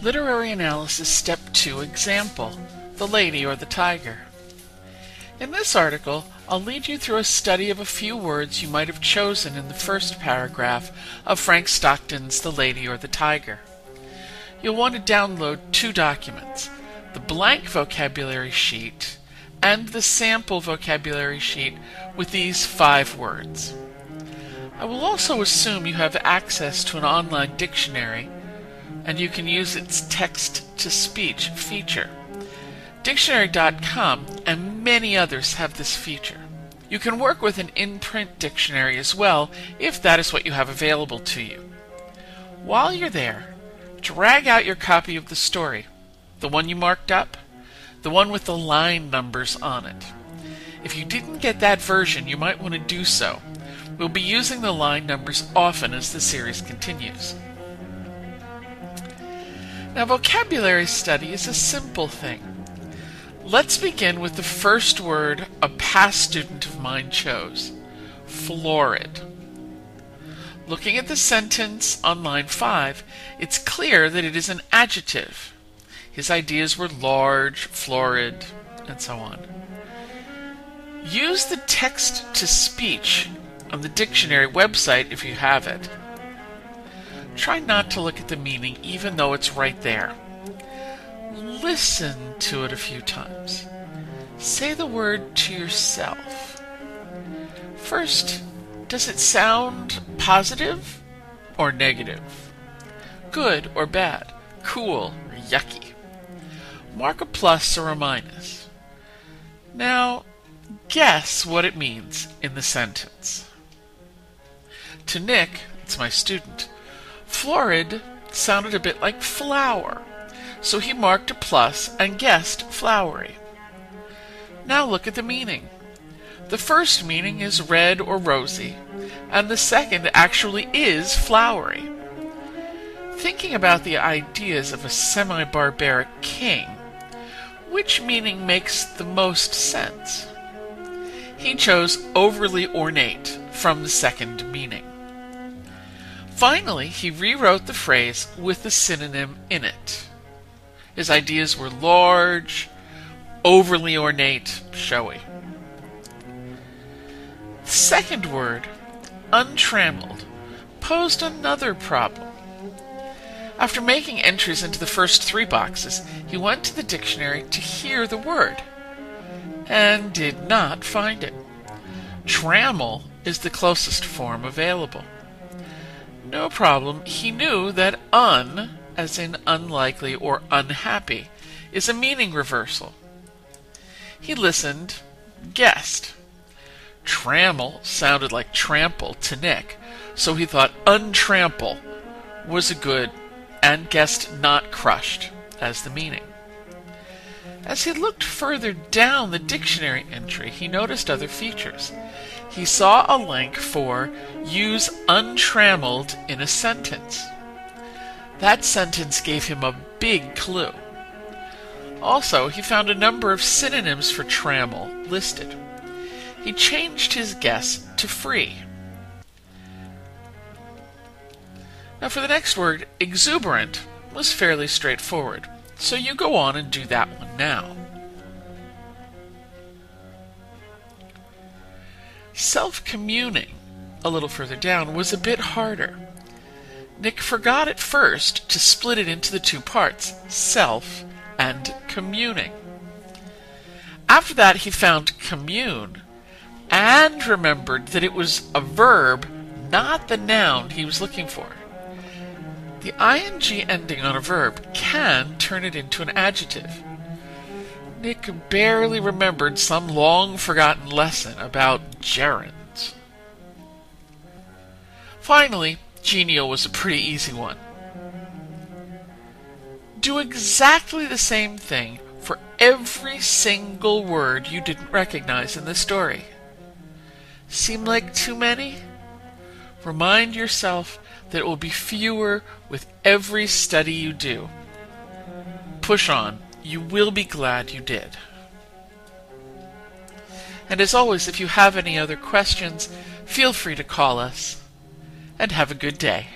Literary Analysis Step 2 Example: The Lady or the Tiger. In this article, I'll lead you through a study of a few words you might have chosen in the first paragraph of Frank Stockton's The Lady or the Tiger. You'll want to download two documents: the blank vocabulary sheet and the sample vocabulary sheet with these 5 words. I will also assume you have access to an online dictionary and you can use its text-to-speech feature. Dictionary.com and many others have this feature. You can work with an in-print dictionary as well if that is what you have available to you. While you're there, drag out your copy of the story, the one you marked up, the one with the line numbers on it. If you didn't get that version, you might want to do so. We'll be using the line numbers often as the series continues. Now, vocabulary study is a simple thing. Let's begin with the first word a past student of mine chose: florid. Looking at the sentence on line 5, it's clear that it is an adjective. His ideas were large, florid, and so on. Use the text-to-speech on the dictionary website if you have it. Try not to look at the meaning even though it's right there. Listen to it a few times. Say the word to yourself. First, does it sound positive or negative? Good or bad? Cool or yucky? Mark a plus or a minus. Now, guess what it means in the sentence. To Nick, it's my student, florid sounded a bit like flower, so he marked a plus and guessed flowery. Now look at the meaning. The first meaning is red or rosy, and the second actually is flowery. Thinking about the ideas of a semi-barbaric king, which meaning makes the most sense? He chose overly ornate from the second meaning. Finally, he rewrote the phrase with the synonym in it. His ideas were large, overly ornate, showy. The second word, untrammeled, posed another problem. After making entries into the first 3 boxes, he went to the dictionary to hear the word, and did not find it. Trammel is the closest form available. No problem, he knew that un, as in unlikely or unhappy, is a meaning reversal. He listened, guessed. Trammel sounded like trample to Nick, so he thought untrample was a good, and guessed not crushed as the meaning. As he looked further down the dictionary entry, he noticed other features. He saw a link for use untrammeled in a sentence. That sentence gave him a big clue. Also, he found a number of synonyms for trammel listed. He changed his guess to free. Now for the next word, exuberant, was fairly straightforward, so you go on and do that one now. Self-communing, a little further down, was a bit harder. Nick forgot at first to split it into the 2 parts, self and communing. After that, he found commune, and remembered that it was a verb, not the noun he was looking for. The ing ending on a verb can turn it into an adjective. Nick barely remembered some long-forgotten lesson about gerunds. Finally, genial was a pretty easy one. Do exactly the same thing for every single word you didn't recognize in the story. Seem like too many? Remind yourself that it will be fewer with every study you do. Push on. You will be glad you did. And as always, if you have any other questions, feel free to call us, and have a good day.